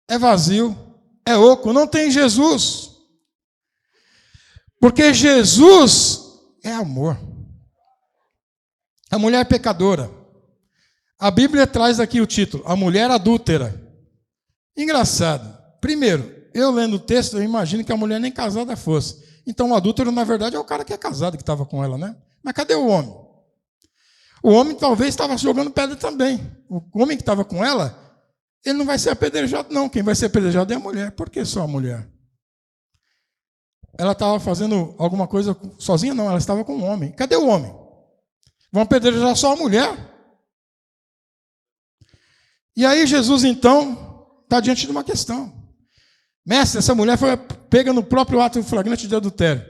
é vazio, é oco, não tem Jesus. Porque Jesus é amor. A mulher pecadora. A Bíblia traz aqui o título, a mulher adúltera. Engraçado. Primeiro, eu lendo o texto, eu imagino que a mulher nem casada fosse. Então o adúltero, na verdade, é o cara que é casado, que estava com ela, né? Mas cadê o homem? O homem talvez estava jogando pedra também. O homem que estava com ela, ele não vai ser apedrejado, não. Quem vai ser apedrejado é a mulher. Por que só a mulher? Ela estava fazendo alguma coisa sozinha? Não, ela estava com um homem. Cadê o homem? Vão apedrejar só a mulher? E aí Jesus, então, está diante de uma questão. Mestre, essa mulher foi pega no próprio ato flagrante de adultério.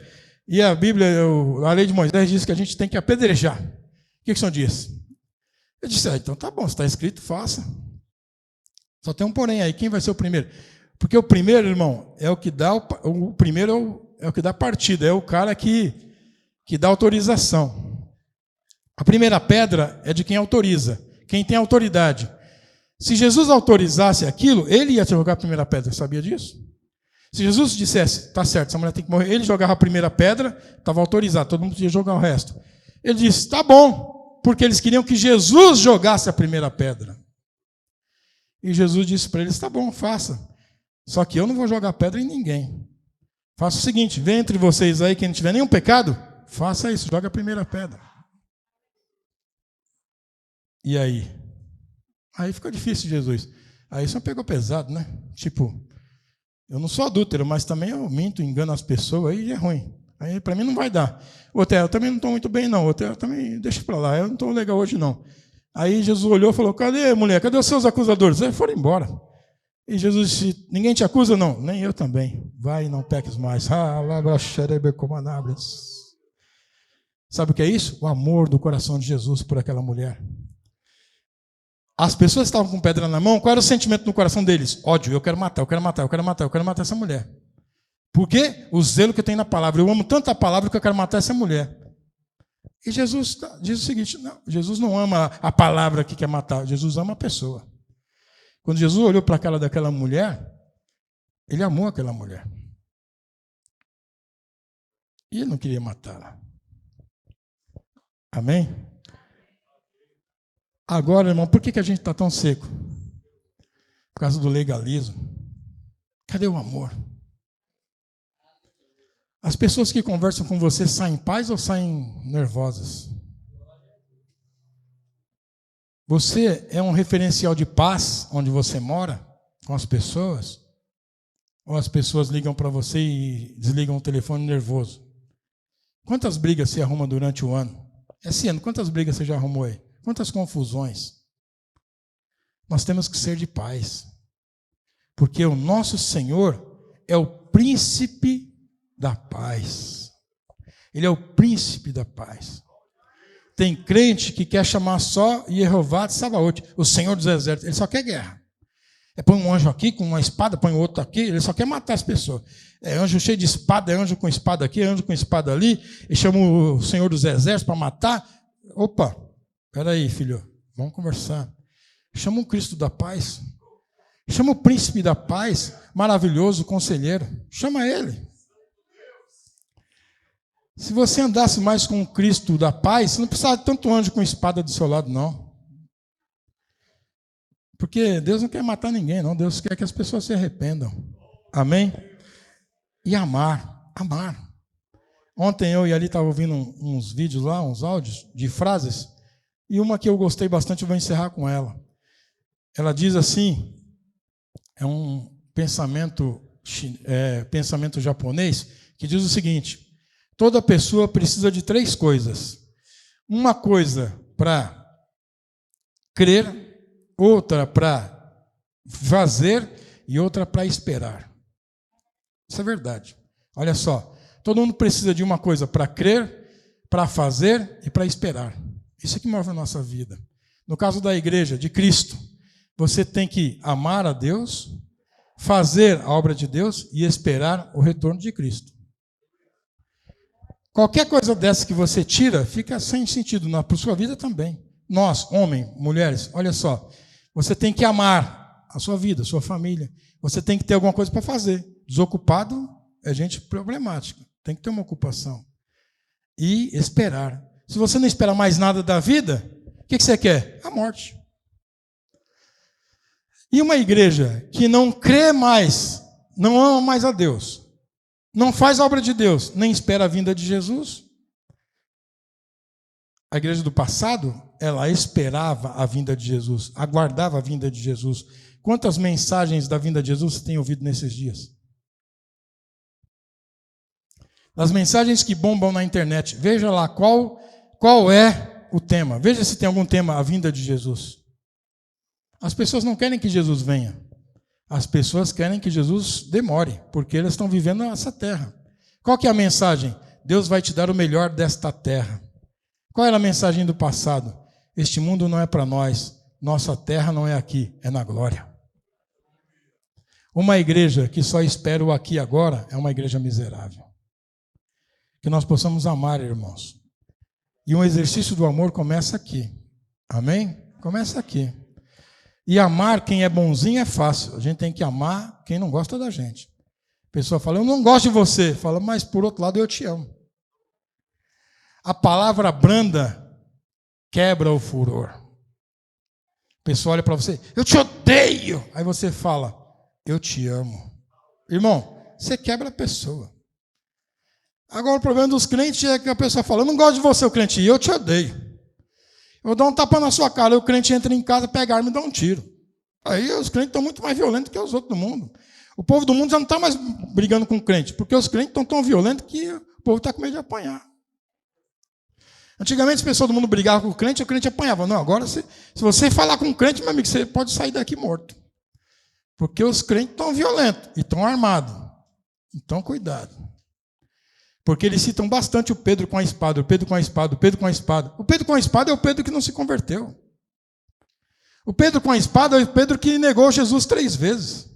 E a Bíblia, a lei de Moisés diz que a gente tem que apedrejar. O que o senhor diz? Eu disse, então tá bom, se está escrito, faça. Só tem um porém aí, quem vai ser o primeiro? Porque o primeiro, irmão, é o que dá, o primeiro é o que dá partida, é o cara que dá autorização. A primeira pedra é de quem autoriza, quem tem autoridade. Se Jesus autorizasse aquilo, ele ia jogar a primeira pedra, sabia disso? Se Jesus dissesse, tá certo, essa mulher tem que morrer, ele jogava a primeira pedra, estava autorizado, todo mundo podia jogar o resto. Ele disse, tá bom, porque eles queriam que Jesus jogasse a primeira pedra. E Jesus disse para eles, tá bom, faça. Só que eu não vou jogar pedra em ninguém. Faça o seguinte, vem entre vocês aí, quem não tiver nenhum pecado, faça isso, joga a primeira pedra. E aí? Aí ficou difícil, Jesus. Aí o senhor pegou pesado, né? Tipo, eu não sou adúltero, mas também eu minto, engano as pessoas, aí é ruim. Aí para mim não vai dar. Outro, eu também não estou muito bem, não. Outro, também deixa para lá, eu não estou legal hoje, não. Aí Jesus olhou e falou, cadê, mulher? Cadê os seus acusadores? Eles foram embora. E Jesus disse, ninguém te acusa? Não, nem eu também. Vai e não peques mais. Sabe o que é isso? O amor do coração de Jesus por aquela mulher. As pessoas estavam com pedra na mão, qual era o sentimento no coração deles? Ódio, eu quero matar, eu quero matar, eu quero matar, eu quero matar essa mulher. Por quê? O zelo que eu tenho na palavra. Eu amo tanto a palavra que eu quero matar essa mulher. E Jesus diz o seguinte, não, Jesus não ama a palavra que quer matar, Jesus ama a pessoa. Quando Jesus olhou para a cara daquela mulher, ele amou aquela mulher. E ele não queria matá-la. Amém? Agora, irmão, por que a gente está tão seco? Por causa do legalismo. Cadê o amor? As pessoas que conversam com você saem em paz ou saem nervosas? Você é um referencial de paz onde você mora, com as pessoas? Ou as pessoas ligam para você e desligam o telefone nervoso? Quantas brigas você arruma durante o ano? Esse ano, quantas brigas você já arrumou aí? Quantas confusões? Nós temos que ser de paz. Porque o nosso Senhor é o príncipe da paz. Ele é o príncipe da paz. Tem crente que quer chamar só Jeová de Sabaote, o Senhor dos Exércitos. Ele só quer guerra. Põe um anjo aqui com uma espada, põe outro aqui, ele só quer matar as pessoas. É anjo cheio de espada, é anjo com espada aqui, é anjo com espada ali. Ele chama o Senhor dos Exércitos para matar. Opa, peraí, filho, vamos conversar. Chama o Cristo da paz. Chama o príncipe da paz, maravilhoso, conselheiro. Chama ele. Se você andasse mais com o Cristo da paz, você não precisava de tanto anjo com espada do seu lado, não. Porque Deus não quer matar ninguém, não. Deus quer que as pessoas se arrependam. Amém? E amar. Amar. Ontem eu e ali estava ouvindo uns vídeos lá, uns áudios de frases, e uma que eu gostei bastante, eu vou encerrar com ela. Ela diz assim, é um pensamento japonês, que diz o seguinte: toda pessoa precisa de 3 coisas. Uma coisa para crer, outra para fazer e outra para esperar. Isso é verdade. Olha só, todo mundo precisa de uma coisa para crer, para fazer e para esperar. Isso é que move a nossa vida. No caso da igreja, de Cristo, você tem que amar a Deus, fazer a obra de Deus e esperar o retorno de Cristo. Qualquer coisa dessa que você tira, fica sem sentido para a sua vida também. Nós, homens, mulheres, olha só, você tem que amar a sua vida, a sua família. Você tem que ter alguma coisa para fazer. Desocupado é gente problemática. Tem que ter uma ocupação. E esperar. Se você não espera mais nada da vida, o que você quer? A morte. E uma igreja que não crê mais, não ama mais a Deus, não faz a obra de Deus, nem espera a vinda de Jesus. A igreja do passado, ela esperava a vinda de Jesus, aguardava a vinda de Jesus. Quantas mensagens da vinda de Jesus você tem ouvido nesses dias? Das mensagens que bombam na internet, veja lá qual é o tema. Veja se tem algum tema, a vinda de Jesus. As pessoas não querem que Jesus venha. As pessoas querem que Jesus demore, porque elas estão vivendo nessa terra. Qual que é a mensagem? Deus vai te dar o melhor desta terra. Qual era a mensagem do passado? Este mundo não é para nós, nossa terra não é aqui, é na glória. Uma igreja que só espera o aqui e agora é uma igreja miserável. Que nós possamos amar, irmãos. E um exercício do amor começa aqui. Amém? Começa aqui. E amar quem é bonzinho é fácil. A gente tem que amar quem não gosta da gente. A pessoa fala, eu não gosto de você. Fala, mas por outro lado eu te amo. A palavra branda quebra o furor. A pessoa olha para você, eu te odeio. Aí você fala, eu te amo. Irmão, você quebra a pessoa. Agora o problema dos crentes é que a pessoa fala, eu não gosto de você, o crente, eu te odeio. Eu vou dar um tapa na sua cara, o crente entra em casa, pega a arma e dá um tiro. Aí os crentes estão muito mais violentos que os outros do mundo. O povo do mundo já não está mais brigando com o crente, porque os crentes estão tão violentos que o povo está com medo de apanhar. Antigamente as pessoas do mundo brigavam com o crente apanhava. Não, agora se você falar com o crente, meu amigo, você pode sair daqui morto. Porque os crentes estão violentos e estão armados. Então cuidado. Porque eles citam bastante o Pedro com a espada, o Pedro com a espada, o Pedro com a espada. O Pedro com a espada é o Pedro que não se converteu. O Pedro com a espada é o Pedro que negou Jesus 3 vezes.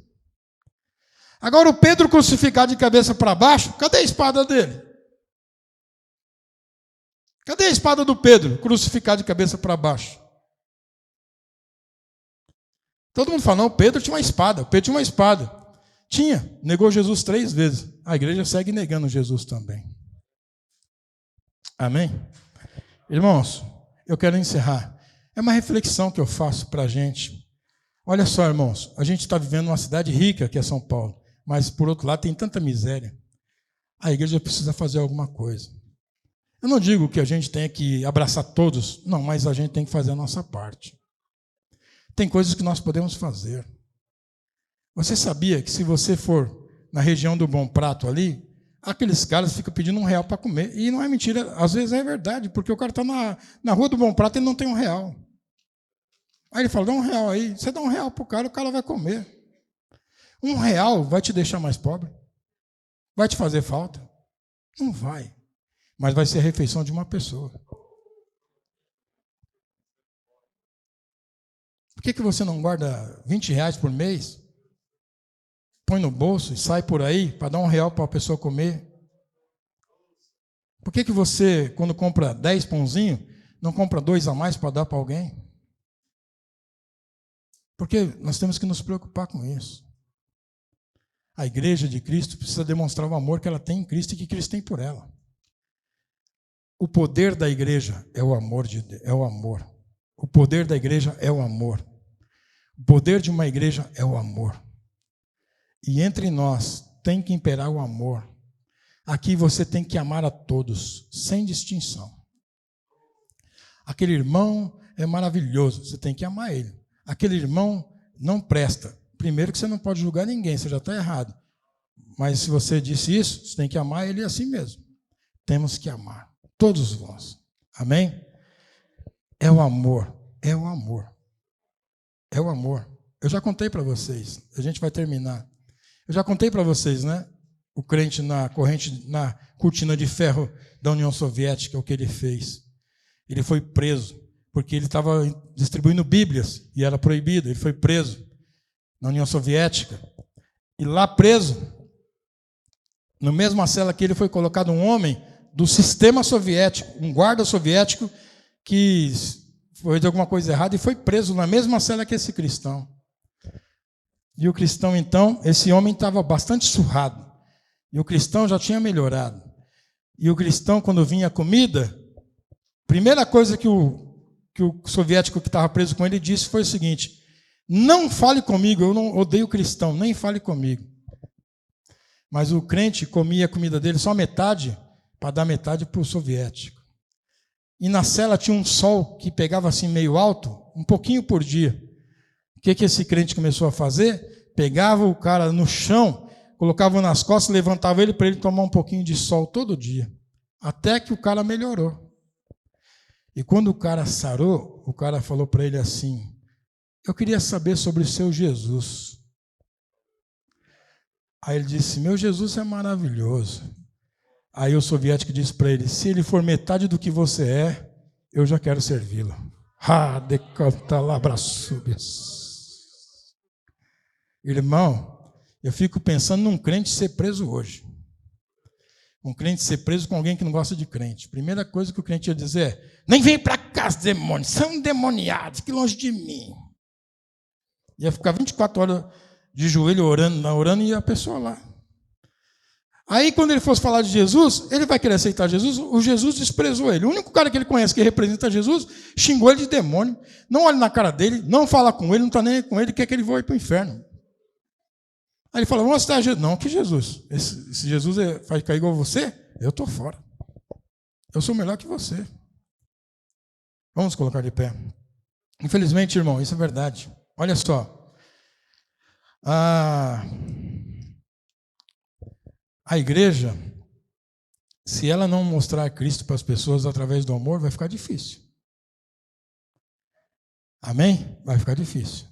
Agora o Pedro crucificado de cabeça para baixo, cadê a espada dele? Cadê a espada do Pedro crucificado de cabeça para baixo? Todo mundo fala, não, o Pedro tinha uma espada, o Pedro tinha uma espada. Tinha, negou Jesus 3 vezes. A igreja segue negando Jesus também. Amém? Irmãos, eu quero encerrar. É uma reflexão que eu faço para a gente. Olha só, irmãos, a gente está vivendo numa cidade rica, que é São Paulo, mas, por outro lado, tem tanta miséria. A igreja precisa fazer alguma coisa. Eu não digo que a gente tenha que abraçar todos, não, mas a gente tem que fazer a nossa parte. Tem coisas que nós podemos fazer. Você sabia que se você for na região do Bom Prato ali, aqueles caras ficam pedindo R$1 para comer. E não é mentira, às vezes é verdade, porque o cara está na rua do Bom Prato e ele não tem R$1. Aí ele fala, dá R$1 aí. Você dá R$1 para o cara vai comer. R$1 vai te deixar mais pobre? Vai te fazer falta? Não vai. Mas vai ser a refeição de uma pessoa. Por que você não guarda R$20 por mês? Põe no bolso e sai por aí para dar R$1 para a pessoa comer? Por que você, quando compra 10 pãozinhos, não compra 2 a mais para dar para alguém? Porque nós temos que nos preocupar com isso. A igreja de Cristo precisa demonstrar o amor que ela tem em Cristo e que Cristo tem por ela. O poder da igreja é o amor de Deus, é o amor. O poder da igreja é o amor. O poder de uma igreja é o amor. E entre nós tem que imperar o amor. Aqui você tem que amar a todos, sem distinção. Aquele irmão é maravilhoso, você tem que amar ele. Aquele irmão não presta. Primeiro que você não pode julgar ninguém, você já está errado. Mas se você disse isso, você tem que amar ele assim mesmo. Temos que amar, todos nós. Amém? É o amor, é o amor. É o amor. Eu já contei para vocês, a gente vai terminar. Eu já contei para vocês, né? O crente na cortina de ferro da União Soviética, o que ele fez. Ele foi preso, porque ele estava distribuindo Bíblias, e era proibido, ele foi preso na União Soviética. E lá preso, na mesma cela que ele foi colocado um homem do sistema soviético, um guarda soviético, que foi de alguma coisa errada e foi preso na mesma cela que esse cristão. E o cristão, então, esse homem estava bastante surrado. E o cristão já tinha melhorado. E o cristão, quando vinha a comida, a primeira coisa que o soviético que estava preso com ele disse foi o seguinte: não fale comigo, eu não odeio cristão, nem fale comigo. Mas o crente comia a comida dele só metade, para dar metade para o soviético. E na cela tinha um sol que pegava assim meio alto, um pouquinho por dia. O que esse crente começou a fazer? Pegava o cara no chão, colocava nas costas, levantava ele para ele tomar um pouquinho de sol todo dia. Até que o cara melhorou. E quando o cara sarou, o cara falou para ele assim: eu queria saber sobre o seu Jesus. Aí ele disse: meu Jesus é maravilhoso. Aí o soviético disse para ele: se ele for metade do que você é, eu já quero servi-lo. Irmão, eu fico pensando num crente ser preso hoje. Um crente ser preso com alguém que não gosta de crente. Primeira coisa que o crente ia dizer é: nem vem para cá, demônios, são endemoniados, que longe de mim. Ia ficar 24 horas de joelho orando e a pessoa lá. Aí, quando ele fosse falar de Jesus, ele vai querer aceitar Jesus, o Jesus desprezou ele. O único cara que ele conhece que representa Jesus, xingou ele de demônio, não olha na cara dele, não fala com ele, não está nem com ele, quer que ele voe para o inferno. Aí ele fala: vamos aceitar Jesus. Não, que Jesus? Esse Jesus vai cair igual você? Eu estou fora. Eu sou melhor que você. Vamos colocar de pé. Infelizmente, irmão, isso é verdade. Olha só. A igreja, se ela não mostrar Cristo para as pessoas através do amor, vai ficar difícil. Amém? Vai ficar difícil.